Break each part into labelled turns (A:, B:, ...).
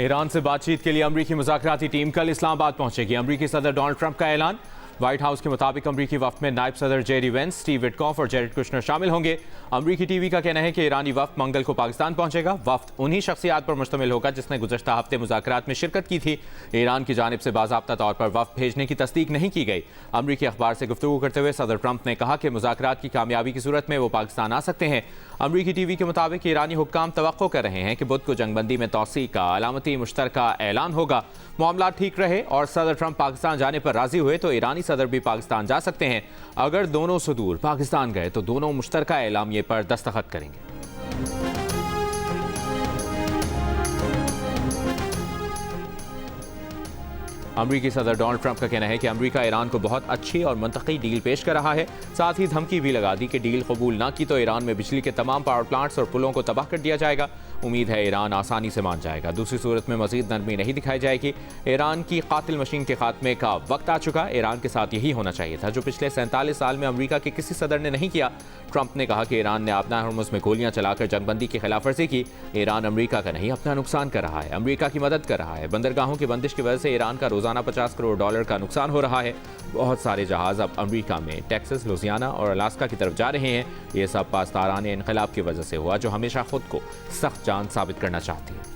A: Iran से बातचीत के लिए अमरीकी मुज़ाकराती टीम कल इस्लामाबाद पहुंचेगी। अमरीकी सदर डोनाल्ड ट्रंप का ऐलान। व्हाइट हाउस के मुताबिक अमरीकी वफ्द में नायब सदर जेडी वेंस, स्टीव विटकॉफ और जेरेड कुशनर शामिल होंगे। अमरीकी टीवी का कहना है कि ईरानी वफ्द मंगल को पाकिस्तान पहुंचेगा। वफ्द उन्हीं शख्सियात पर मुश्तमिल होगा जिसने गुज़श्ता हफ्ते मुज़ाकरात में शिरकत की थी। ईरान की जानिब से बाज़ाब्ता तौर पर वफ्द भेजने की तस्दीक नहीं की गई। अमरीकी अखबार से गुफ्तगू करते हुए सदर ट्रंप ने कहा कि मुज़ाकरात की कामयाबी की सूरत में वो पाकिस्तान आ सकते हैं। अमरीकी टीवी के मुताबिक ईरानी हुक्काम तवक्को कर रहे हैं कि बुध को जंगबंदी में तौसी का अलामती मुश्तरका ऐलान होगा। मामला ठीक रहे और सदर ट्रंप पाकिस्तान जाने पर राजी हुए तो ईरानी सदर भी पाकिस्तान जा सकते हैं। अगर दोनों सुदूर पाकिस्तान गए तो दोनों मुश्तरका एलामिये पर दस्तखत करेंगे। अमरीकी सदर डोनाल्ड ट्रंप का कहना है कि अमरीका ईरान को बहुत अच्छी और मंतकी डील पेश कर रहा है। साथ ही धमकी भी लगा दी कि डील कबूल ना की तो ईरान में बिजली के तमाम पावर प्लांट्स और पुलों को तबाह कर दिया जाएगा। उम्मीद है ईरान आसानी से मान जाएगा। दूसरी सूरत में मजीद नरमी नहीं दिखाई जाएगी। ईरान की कातिल मशीन के खात्मे का वक्त आ चुका। ईरान के साथ यही होना चाहिए था जो पिछले 47 साल में अमरीका के किसी सदर ने नहीं किया। ट्रंप ने कहा कि ईरान ने अपना हरमुज में गोलियां चलाकर जंगबंदी की खिलाफवर्जी की। ईरान अमरीका का नहीं अपना नुकसान कर रहा है, अमरीका की मदद कर रहा है। बंदरगाहों की बंदिश की वजह से ईरान का रोजाना $50 करोड़ का नुकसान हो रहा है। बहुत सारे जहाज अब अमरीका में टेक्सास, लुजियाना और अलास्का की तरफ जा रहे हैं। ये सब पासदारान इनकलाब की वजह से हुआ जो हमेशा खुद को सख्त जान साबित करना चाहती है।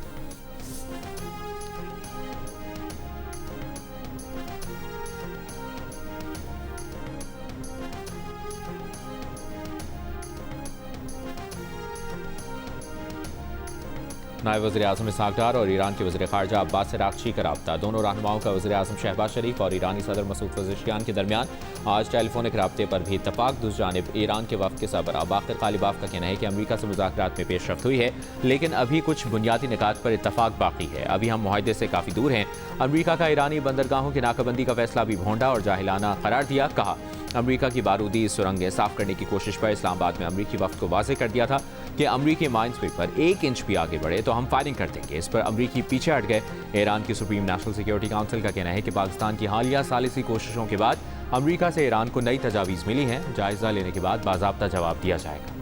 A: नायब वज़ीर-ए-आज़म इसहाक डार और ईरान के वज़ीर ख़ारजा अब्बास अराग़ची का रब्ता। दोनों रहनुमाओं का वज़ीर-ए-आज़म शहबाज शरीफ और ईरानी सदर मसूद पज़ेश्कियान के दरमियान आज टेलीफोनिक रब्ते पर भी इत्तफ़ाक़। दूसरी जानिब ईरान के वफ़द के सरबराह बाक़िर ग़ालिबाफ़ का कहना है कि अमरीका से मुज़ाकरात में पेशरफ़्त हुई है, लेकिन अभी कुछ बुनियादी निकात पर इत्तफ़ाक़ बाकी है। अभी हम मुआहदे से काफ़ी दूर हैं। अमरीका का ईरानी बंदरगाहों की नाकाबंदी का फैसला भी भोंडा और जाहिलाना करार दिया। कहा अमरीका की बारूदी सुरंगें साफ करने की कोशिश पर इस्लामाबाद में अमरीकी वफ़द को वाज़ेह कर दिया था कि अमरीकी माइनस्वीपर 1 इंच भी आगे बढ़े तो हम फायरिंग कर देंगे। इस पर अमरीकी पीछे हट गए। ईरान की सुप्रीम नेशनल सिक्योरिटी काउंसिल का कहना है कि पाकिस्तान की हालिया सालिसी कोशिशों के बाद अमरीका से ईरान को नई तजावीज़ मिली हैं। जायज़ा लेने के बाद बाज़ाब्ता जवाब दिया जाएगा।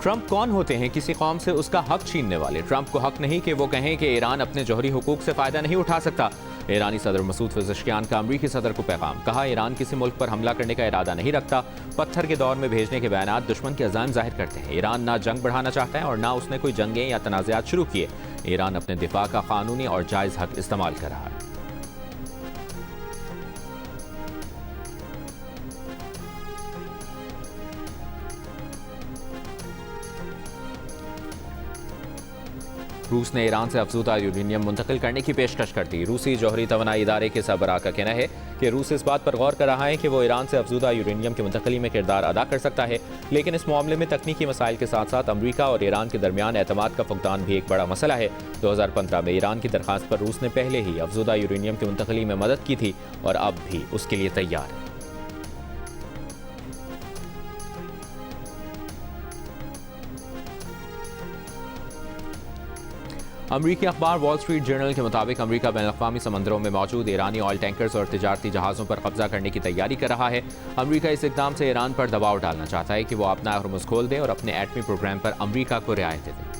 A: ट्रंप कौन होते हैं किसी कौम से उसका हक छीनने वाले? ट्रंप को हक नहीं कि वो कहें कि ईरान अपने जौहरी हुकूक से फ़ायदा नहीं उठा सकता। ईरानी सदर मसूद पज़ेश्कियान का अमरीकी सदर को पैगाम। कहा ईरान किसी मुल्क पर हमला करने का इरादा नहीं रखता। पत्थर के दौर में भेजने के बयानात दुश्मन के अज़ाइम जाहिर करते हैं। ईरान ना जंग बढ़ाना चाहता है और ना उसने कोई जंगें या तनाज़ात शुरू किए। ईरान अपने दिफा का कानूनी और जायज़ हक इस्तेमाल कर रहा है। रूस ने ईरान से अफजूदा यूरेनियम मुंतकिल करने की पेशकश कर दी। रूसी जौहरी तवानाई इदारे के सरबराह का कहना है कि रूस इस बात पर गौर कर रहा है कि वो ईरान से अफजूदा यूरेनियम की मुंतकली में किरदार अदा कर सकता है, लेकिन इस मामले में तकनीकी मसाइल के साथ साथ अमरीका और ईरान के दरमियान एतमाद का फुकदान भी एक बड़ा मसला है। 2015 में ईरान की दरख्वास्त पर रूस ने पहले ही अफजूदा यूरेनियम की मुंतकली में मदद की थी और अब भी उसके लिए तैयार है। अमरीकी अखबार वॉल स्ट्रीट जर्नल के मुताबिक अमरीका बैनुल-अक़वामी समंदरों में मौजूद ईरानी ऑयल टैंकर्स और तिजारती जहाज़ों पर कब्जा करने की तैयारी कर रहा है। अमरीका इस इक़दाम से ईरान पर दबाव डालना चाहता है कि वो अपना हरमुज़ खोल दे और अपने एटमी प्रोग्राम पर अमरीका को रियायतें दे।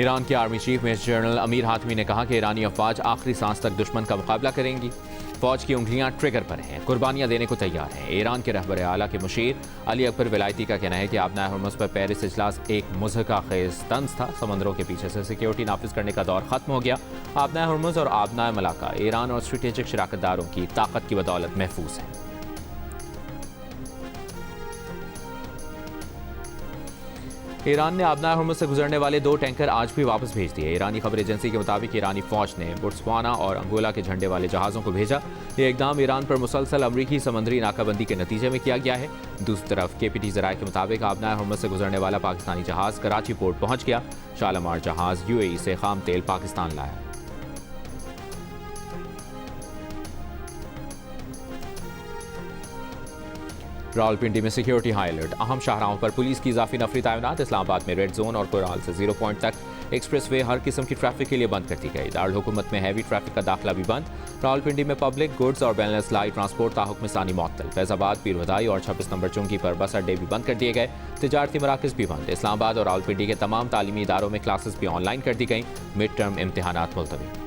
A: ईरान के army chief major general Amir Hatami ने कहा कि ईरानी अफवाज आखिरी सांस तक दुश्मन का मुकाबला करेंगी। फौज की उंगलियां ट्रिगर पर हैं, कुर्बानियां देने को तैयार हैं। ईरान के रहबर आला के मुशीर अली अकबर विलायती का कहना है कि आबना हरमुज़ पर पेरिस इजलास एक मुज़हका खेज़ तंज था। समंदरों के पीछे से सिक्योरिटी नाफिज करने का दौर खत्म हो गया। आबना हरमुज़ और आबना मलाका ईरान और स्ट्रेटेजिक शराकतदारों की ताकत की बदौलत महफूज है। ईरान ने आबना हरमुज़ से गुजरने वाले 2 टैंकर आज भी वापस भेज दिए। ईरानी खबर एजेंसी के मुताबिक ईरानी फौज ने बोट्सवाना और अंगोला के झंडे वाले जहाज़ों को भेजा। ये इकदाम ईरान पर मुसलसल अमरीकी समंदरी नाकाबंदी के नतीजे में किया गया है। दूसरी तरफ KPT ज़राए के मुताबिक आबना हरमुज़ से गुजरने वाला पाकिस्तानी जहाज़ कराची पोर्ट पहुंच गया। शालामार जहाज़ UAE से खाम तेल पाकिस्तान लाया। रावलपिंडी में सिक्योरिटी हाई अलर्ट, अहम शाहराहों पर पुलिस की इजाफी नफरी तैनात। इस्लामाबाद में रेड जोन और कोराल से 0 पॉइंट तक एक्सप्रेसवे हर किस्म की ट्रैफिक के लिए बंद कर दी गई। दारुल हुकूमत में हैवी ट्रैफिक का दाखिला भी बंद। रावलपिंडी में पब्लिक गुड्स और बैलेंस लाइट ट्रांसपोर्ट ताहुक्म सानी मुअत्तल। फैजाबाद, पीरहुदाई और 26 नंबर चौंकी पर बस अड्डे भी बंद कर दिए गए। तिजारती मराकज़ भी बंद। इस्लामाबाद और रावलपिंडी के तमाम तालीमी इदारों में क्लासेस भी ऑनलाइन कर दी गई। मिड टर्म इम्तहानात मुलतवी।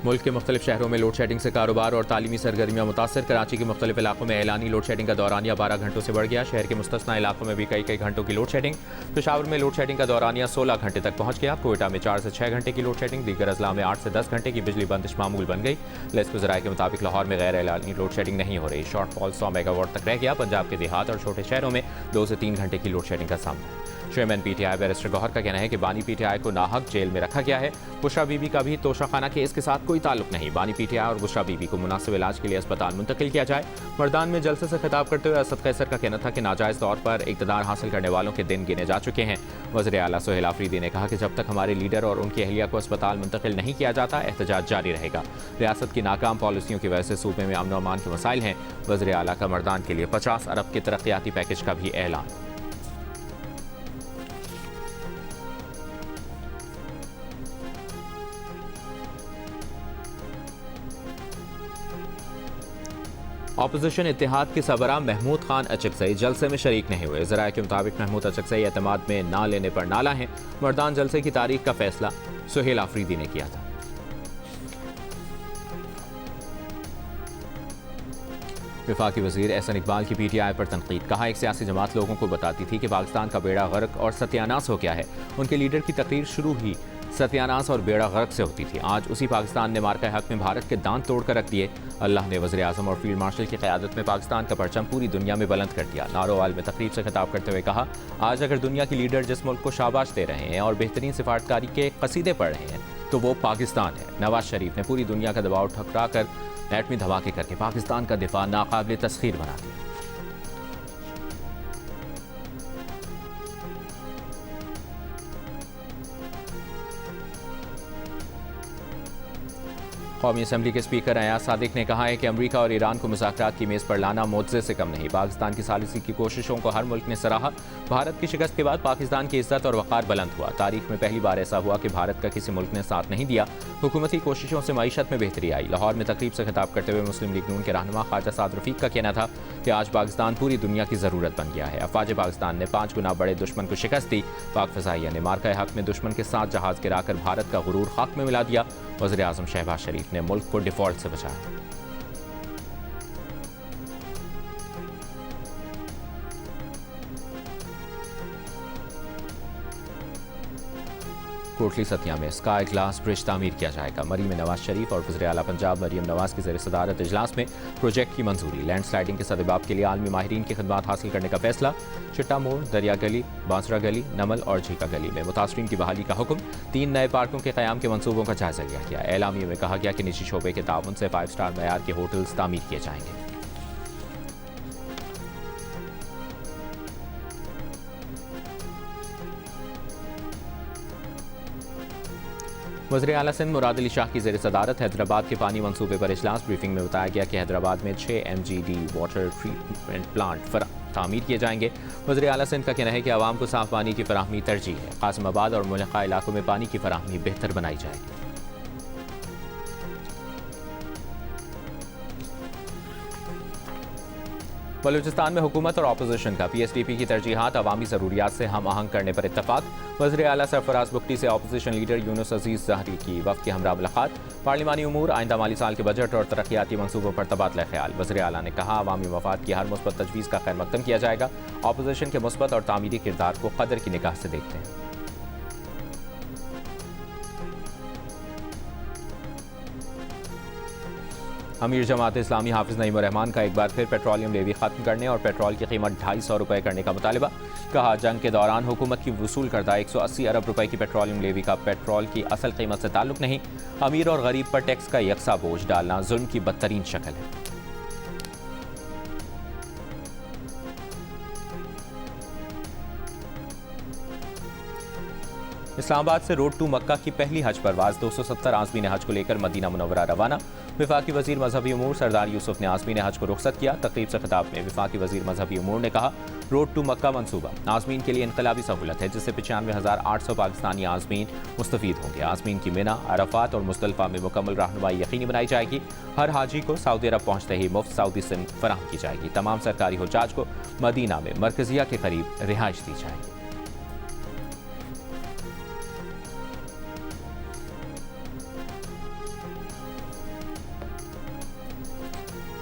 A: मुल्क के मुख्तलिफ शहरों में लोड शेडिंग से कारोबार और तालीमी सरगर्मियाँ मुतासर। कराची के मुख्तलिफ इलाकों में एलानी लोड शेडिंग का दौरानिया 12 घंटों से बढ़ गया। शहर के मुस्तस्ना इलाकों में भी कई घंटों की लोड शेडिंग। पेशावर में लोड शेडिंग का दौरानिया 16 घंटे तक पहुंच गया। कोयटा में 4 से 6 घंटे की लोड शेडिंग। दीगर अजला में 8 से 10 घंटे की बिजली बंदिश मामूल बन गई। लेस्को ज़राए के मुताबिक लाहौर में गैर एलानी लोड शेडिंग नहीं हो रही। शॉर्टफॉल 100 मेगावाट तक रह गया। पंजाब के देहात और छोटे शहरों में 2 से 3 घंटे की लोड शेडिंग का सामना है। चेयरमैन पीटीआई बैरिस्टर गौहर का कहना है कि बानी पीटीआई को नाहक जेल में रखा गया है। बुशरा बीबी का भी तोशाखाना केस के साथ कोई ताल्लुक नहीं। बानी पीटीआई और बुशरा बीबी को मुनासिब इलाज के लिए अस्पताल मुंतकिल किया जाए। मर्दान में जलसे से खिताब करते हुए असद कैसर का कहना था कि नाजायज़ तौर पर इक़्तिदार हासिल करने वालों के दिन गिने जा चुके हैं। वज़ीर आला सोहेल आफरीदी ने कहा कि जब तक हमारे लीडर और उनकी अहलिया को अस्पताल मुंतकिल नहीं किया जाता, एहतजाज जारी रहेगा। रियासत की नाकाम पॉलिसियों की वजह से सूबे में अमन और अमान के मसाइल हैं। वज़ीर आला का मर्दान के लिए 50 अरब के तरक्याती पैकेज का भी ऐलान। ऑपोजिशन इत्तेहाद के सबरा महमूद खान अचकज़ई जलसे में शरीक नहीं हुए। ज़राए के मुताबिक महमूद अचकज़ई एतमाद में ना लेने पर नाला हैं। मर्दान जलसे की तारीख का फैसला सोहेल आफरीदी ने किया था। वफाकी वज़ीर एहसन इकबाल की पीटीआई पर तनकीद। कहा, एक सियासी जमात लोगों को बताती थी कि पाकिस्तान का बेड़ा गर्क और सत्यानाश हो गया है। उनके लीडर की तकरीर शुरू ही सत्यानाश और बेड़ा गर्क से होती थी। आज उसी पाकिस्तान ने मार्का हक में भारत के दांत तोड़ कर रख दिए। अल्लाह ने वज़ीर आज़म और फील्ड मार्शल की क़यादत में पाकिस्तान का परचम पूरी दुनिया में बुलंद कर दिया। नारोवाल में तकरीब से खिताब करते हुए कहा, आज अगर दुनिया की लीडर जिस मुल्क को शाबाश दे रहे हैं और बेहतरीन सिफारतकारी के कसीदे पढ़ रहे हैं तो वो पाकिस्तान है। नवाज शरीफ ने पूरी दुनिया का दबाव ठुकरा कर एटमी धमाके करके पाकिस्तान का दिफा नाकाबिल तस्खीर बना दिया। कौमी असम्बली के स्पीकर अयाज सादिक ने कहा है कि अमरीका और ईरान को मुज़ाकरात की मेज़ पर लाना मोज़े से कम नहीं। पाकिस्तान की सालिसी की कोशिशों को हर मुल्क ने सराहा। भारत की शिकस्त के बाद पाकिस्तान की इज्जत और वक़ार बुलंद हुआ। तारीख में पहली बार ऐसा हुआ कि भारत का किसी मुल्क ने साथ नहीं दिया। हुकूमती कोशिशों से मईशत में बेहतरी आई। लाहौर में तकरीब से खिताब करते हुए मुस्लिम लीग नून के रहनुमा ख्वाजा साद रफ़ीक का कहना था कि आज पाकिस्तान पूरी दुनिया की ज़रूरत बन गया है। अफवाज पाकिस्तान ने 5 गुना बड़े दुश्मन को शिकस्त दी। पाक फ़ज़ाइया ने मार्का हक में दुश्मन के साथ जहाज़ गिराकर भारत का गुरूर खाक में मिला दिया। वज़ीर आज़म शहबाज शरीफ ने मुल्क को डिफ़ॉल्ट से बचाया। कोटली सतिया में स्काई ग्लास ब्रिज तामीर किया जाएगा। मरी में नवाज शरीफ और वज़ीर आला पंजाब मरीम नवाज की ज़ेर सदारत इजलास में प्रोजेक्ट की मंजूरी। लैंड स्लाइडिंग के सदबाब के लिए आलमी माहिरीन की खदमात हासिल करने का फैसला। चिट्टा मोड़, दरिया गली, बांसरा गली, नमल और झीका गली में मुतासरीन की बहाली का हुक्म। 3 नए पार्कों के क़याम के मनसूबों का जायजा लिया गया। एलामिया में कहा गया कि निजी शोबे के ताउन से 5 स्टार मयार के होटल्स तामीर किए जाएंगे। वज़ीर आला सिंध मुराद अली शाह की ज़ेर सदारत हैदराबाद के पानी मंसूबे पर इजलास। ब्रीफिंग में बताया गया कि हैदराबाद में 6 MGD वाटर ट्रीटमेंट प्लांट तामीर किए जाएंगे। वज़ीर आला सिंध का कहना है कि आवाम को साफ पानी की फराहमी तरजीह है। कासिमाबाद और मुल्का इलाकों में पानी की फराहमी बेहतर बनाई जाएगी। बलूचिस्तान में हुकूमत और अपोजिशन का PSDP की तरजीहात अवामी ज़रूरियात से हम आहंग करने पर इत्तफाक। वज़ीर आला सरफराज बुख्ती से अपोजिशन लीडर यूनुस अजीज़ ज़हरी की वफ़द के हमरा मुलाकात। पार्लिमानी उमूर, आइंदा माली साल के बजट और तरक्याती मनसूबों पर तबादला ख्याल। वज़ीर आला ने कहा, अवामी मफाद की हर मुस्बत तजवीज़ का खैर मकदम किया जाएगा। अपोजिशन के मुस्बत और तामीरी किरदार को कदर की निगाह से देखते हैं। अमीर जमात इस्लामी हाफिज नईम रहमान का एक बार फिर पेट्रोलियम लेवी खत्म करने और पेट्रोल की कीमत 250 रुपये करने का मुतालबा। कहा, जंग के दौरान हुकूमत की वसूल करदा 180 अरब रुपए की पेट्रोलियम लेवी का पेट्रोल की असल कीमत से ताल्लुक नहीं। अमीर और गरीब पर टैक्स का यकसा बोझ डालना जुल्म की बदतरीन शक्ल है। इस्लामाबाद से रोड टू मक्का की पहली हज परवाज 270 आज़मीन हज को लेकर मदीना मुनव्वरा रवाना। वफाकी वजीर मजहबी उमूर सरदार यूसुफ ने आज़मीन हज को रुखसत किया। तकरीब से खिताब में वफाकी वजीर मजहबी उमूर ने कहा, रोड टू मक्का मनसूबा आज़मीन के लिए इनकलाबी सहूलत है, जिससे 95,800 पाकिस्तानी आज़मीन मुस्तफीद होंगे। आज़मीन की मिना, अरफात और मुज़दलिफा में मुकम्मल रहनुमाई यकीनी बनाई जाएगी। हर हाजी को सऊदी अरब पहुँचते ही मुफ्त सऊदी सिम फराहम की जाएगी। तमाम सरकारी हुज्जाज को मदीना में मरकजिया के करीब रिहाइश दी जाएगी।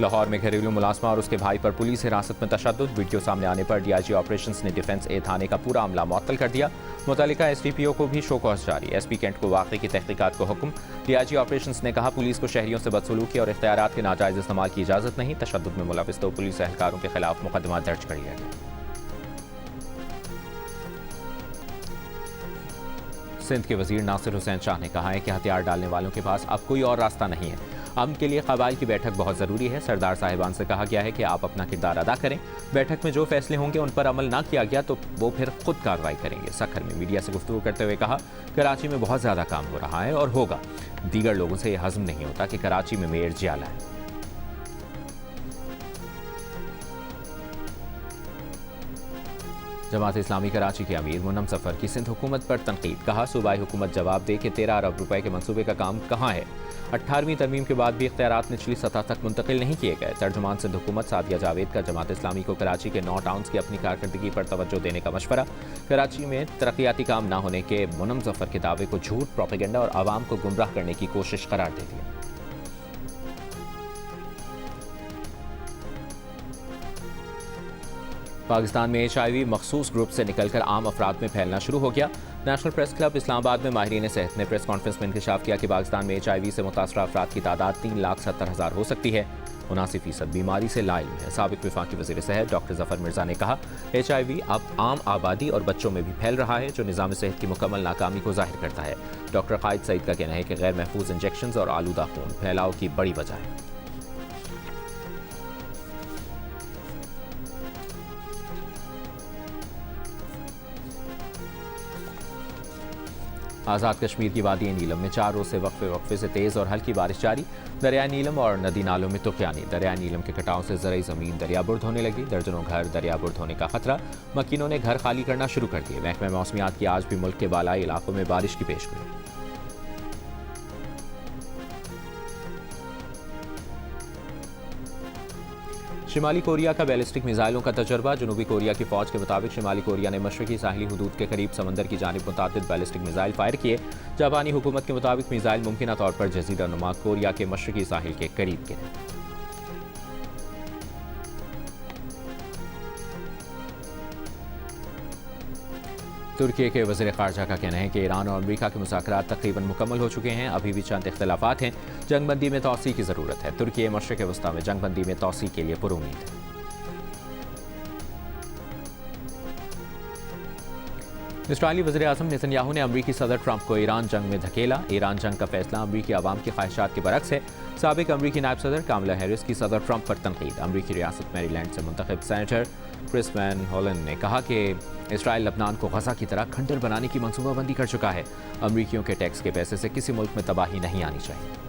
A: लाहौर में घरेलू मुलाजमा और उसके भाई पर पुलिस हिरासत में तशद्दुद। वीडियो सामने आने पर डीआईजी ऑपरेशंस ने डिफेंस ए थाने का पूरा अमला मुअत्तल कर दिया। मुतल्लिका एसडीपीओ को भी शो कॉज जारी। एसपी कैंट को वाक़े की तहकीकात को हुक्म। डीआईजी ऑपरेशंस ने कहा, पुलिस को शहरियों से बदसलूकी और इख्तियारात के नाजायज़ इस्तेमाल की इजाज़त नहीं। तशद्दुद में मुलविस 2 पुलिस एहलकारों के खिलाफ मुकदमा दर्ज कर लिया गया। सिंध के वजीर नासिर हुसैन शाह ने कहा है कि हथियार डालने वालों के पास अब कोई और रास्ता नहीं है। अमन के लिए कबाइल की बैठक बहुत ज़रूरी है। सरदार साहिबान से कहा गया है कि आप अपना किरदार अदा करें। बैठक में जो फैसले होंगे उन पर अमल ना किया गया तो वो फिर खुद कार्रवाई करेंगे। सखर में मीडिया से गुफ्तगू करते हुए कहा, कराची में बहुत ज़्यादा काम हो रहा है और होगा। दीगर लोगों से यह हज़म नहीं होता कि कराची में मेयर जियाला है। जमात इस्लामी कराची के अमीर मुन्नम सफ़र की सिंध हुकूमत पर तनकीद। कहा, सूबाई हुकूमत जवाब दे कि 13 अरब रुपए के मनसूबे का काम कहाँ है। 18वीं तरमीम के बाद भी इख्तियारात निचली सतह तक मुंतकिल नहीं किए गए। तर्जुमान सिंध हुकूमत सादिया जावेद का जमात इस्लामी को कराची के 9 टाउन्स की अपनी कारकर्दगी पर तवज्जो देने का मशवरा। कराची में तरक्याती काम ना होने के मुन्नम जफ़र के दावे को झूठ, प्रोपेगेंडा और आवाम को गुमराह करने की कोशिश करार दे दिया। पाकिस्तान में HIV मखसूस ग्रुप से निकलकर आम अफराद में फैलना शुरू हो गया। नेशनल प्रेस क्लब इस्लामाबाद में माहिरीन सेहत ने प्रेस कॉन्फ्रेंस में इंकशाफ किया कि पाकिस्तान में HIV से मुतासरा अफराद की तादाद 3,70,000 हो सकती है। 79% बीमारी से लाइल्म है। साबिक वफाकी वज़ीर सेहत डॉक्टर जफ़र मिर्ज़ा ने कहा, HIV अब आम आबादी और बच्चों में भी फैल रहा है, जो निज़ाम सेहत की मुकम्मल नाकामी को जाहिर करता है। डॉक्टर कायद सईद का कहना है कि गैर महफूज इंजेक्शन और आलूदा खून फैलाव की बड़ी वजह है। आज़ाद कश्मीर की वादी नीलम में 4 रोज़ से वक्फे से तेज़ और हल्की बारिश जारी। दरिया नीलम और नदी नालों में तुग़यानी। दरिया नीलम के कटाव से ज़रई ज़मीन दरियाबुर्द होने लगी। दर्जनों घर दरियाबुर्द होने का खतरा। मकीनों ने घर खाली करना शुरू कर दिए। महकमा मौसमियात की आज भी मुल्क के बालाई इलाकों में बारिश की पेशगोई। शिमाली कोरिया का बैलिस्टिक मिसाइलों का तजर्बा। जनूबी कोरिया की फौज के मुताबिक शिमाली कोरिया ने मशरकी साहिली हुदूद के करीब समंदर की जानिब मुतादिद बैलिस्टिक मिसाइल फायर किए। जापानी हुकूमत के मुताबिक मिसाइल मुमकिन तौर पर जजीरा नुमा कोरिया के मशरकी साहिल के करीब गिरे। तुर्की के वज़ीर ख़ारजा का कहना है कि ईरान और अमरीका के मुज़ाकरात तकरीबन मुकम्मल हो चुके हैं। अभी भी चंद इख्तिलाफ़ात हैं। जंगबंदी में तौसी की ज़रूरत है। तुर्की मशरिक़ वस्ता में जंगबंदी में तौसी के लिए पुरुमीद है। इस्राईली वज़ीर आज़म नेतन्याहू ने अमरीकी सदर ट्रंप को ईरान जंग में धकेला। ईरान जंग का फैसला अमरीकी आवाम की ख्वाहिशात के बरक्स है। साबिक अमरीकी नायब सदर कामला हैरिस की सदर ट्रंप पर तनकीद। अमरीकी रियासत मैरीलैंड से मुंतखब सेनेटर क्रिस वैन होलन ने कहा कि इसराइल लबनान को गजा की तरह खंडर बनाने की मंसूबाबंदी कर चुका है। अमरीकियों के टैक्स के पैसे से किसी मुल्क में तबाही नहीं आनी चाहिए।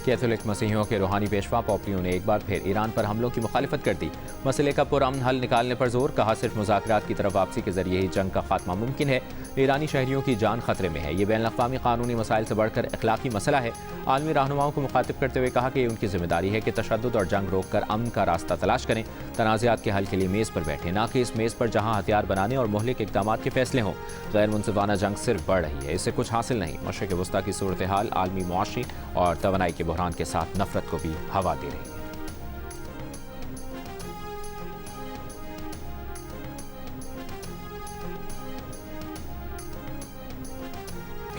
A: कैथोलिक मसीहियों के रूहानी पेशवा पोपलियो ने एक बार फिर ईरान पर हमलों की मुखालिफत कर दी। मसले का पुरअमन हल निकालने पर जोर। कहा, सिर्फ मुज़ाकरात की तरफ वापसी के जरिए ही जंग का खात्मा मुमकिन है। ईरानी शहरियों की जान खतरे में है। ये बैनुल-अक़वामी कानूनी मसाइल से बढ़कर अखलाकी मसला है। आलमी रहनुमाओं को मुखातिब करते हुए कहा कि ये उनकी जिम्मेदारी है कि तशद्दुद और जंग रोक कर अमन का रास्ता तलाश करें। तनाज़ात के हल के लिए मेज़ पर बैठे, ना कि इस मेज़ पर जहाँ हथियार बनाने और मुहलिक इक़दाम के फैसले हों। गैर मुनसिफाना जंग सिर्फ बढ़ रही है, इससे कुछ हासिल नहीं। मशरिक़ वस्ता की सूरत हाल आलमी मुआशी और तवानाई के बहरान के साथ नफरत को भी हवा दे रही है।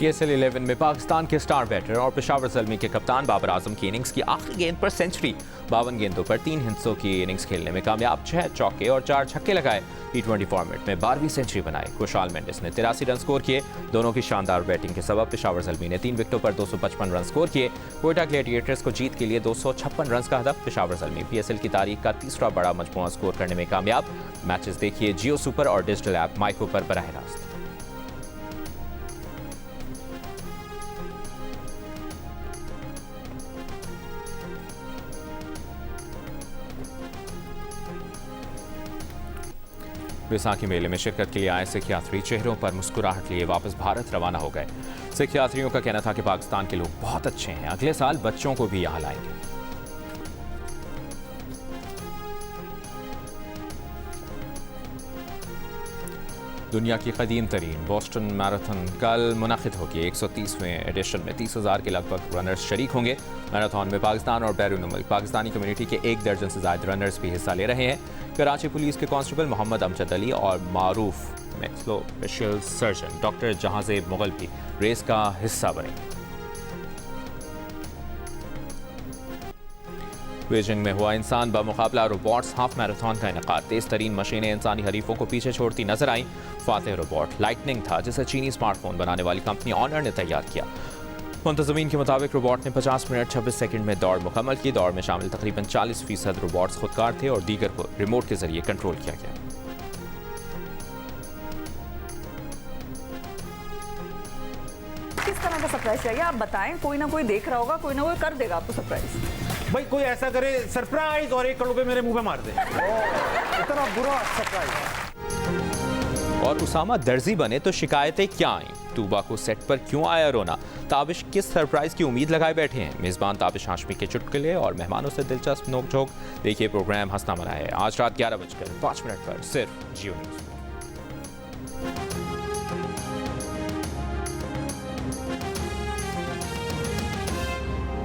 A: PSL 11 में पाकिस्तान के स्टार बैटर और पेशावर ज़ल्मी के कप्तान बाबर आजम की इनिंग्स की आखिरी गेंद पर सेंचुरी। 52 गेंदों पर 3 हिस्सों की इनिंग्स खेलने में कामयाब, 6 चौके और 4 छक्के लगाए। T20 फॉर्मेट में 12वीं सेंचुरी बनाई। खुशहाल मेंडिस ने 83 रन स्कोर किए। दोनों की शानदार बैटिंग के सबब पेशावर ज़ल्मी ने 3 विकेटों पर 255 रन स्कोर किए। क्वेटा ग्लैडिएटर्स को जीत के लिए 256 रन का हदफ। पेशावर ज़ल्मी PSL की तारीख का तीसरा बड़ा मजमूआ स्कोर करने में कामयाब। मैचेस देखिए जियो सुपर और डिजिटल ऐप माइको पर बराह रास्त। बैसाखी मेले में शिरकत के लिए आए सिख यात्री चेहरों पर मुस्कुराहट लिए वापस भारत रवाना हो गए। सिख यात्रियों का कहना था कि पाकिस्तान के लोग बहुत अच्छे हैं, अगले साल बच्चों को भी यहां लाएंगे। दुनिया की कदीम तरीन बोस्टन मैराथन कल मुनक़िद होगी। 130वें एडिशन में 30,000 के लगभग रनर्स शरीक होंगे। मैराथन में पाकिस्तान और बैरून मुल्क पाकिस्तानी कम्युनिटी के 1 दर्जन से ज़्यादा रनर्स भी हिस्सा ले रहे हैं। कराची पुलिस के कांस्टेबल मोहम्मद अमजद अली और मारूफ मैक्सलो special surgeon doctor Jahanzeb Mughal भी रेस का हिस्सा बने। बीजिंग में हुआ इंसान बमुकाबला रोबोट्स हाफ मैराथन का इनेकाद। तेज तरीन मशीनें इंसानी हरीफों को पीछे छोड़ती नजर आईं। फातेह रोबोट लाइटनिंग था, जिसे चीनी स्मार्टफोन बनाने वाली कंपनी ऑनर ने तैयार किया। मुंतज़मीन के मुताबिक रोबोट ने 50 मिनट 26 सेकंड में दौड़ मुकम्मल की। दौड़ में शामिल तकरीबन 40% रोबोट्स खुदकार थे और दीगर को रिमोट के जरिए कंट्रोल किया गया।
B: किस तरह का सरप्राइज चाहिए आप बताएं। कोई ना कोई देख रहा होगा, कोई ना कोई कर देगा आपको सरप्राइज।
C: भाई कोई ऐसा करे सरप्राइज और 1 करोड़ रुपए मेरे मुंह पे मार दे। इतना बुरा सरप्राइज।
A: और उसामा दर्जी बने तो शिकायतें क्या आईं? तूबा को सेट पर क्यों आया रोना? ताबिश किस सरप्राइज की उम्मीद लगाए बैठे हैं? मेजबान ताबिश हाशमी के चुटकुले और मेहमानों से दिलचस्प नोकझोंक। देखिए प्रोग्राम हंसना मना है आज रात 11:05 पर सिर्फ जियो न्यूज़।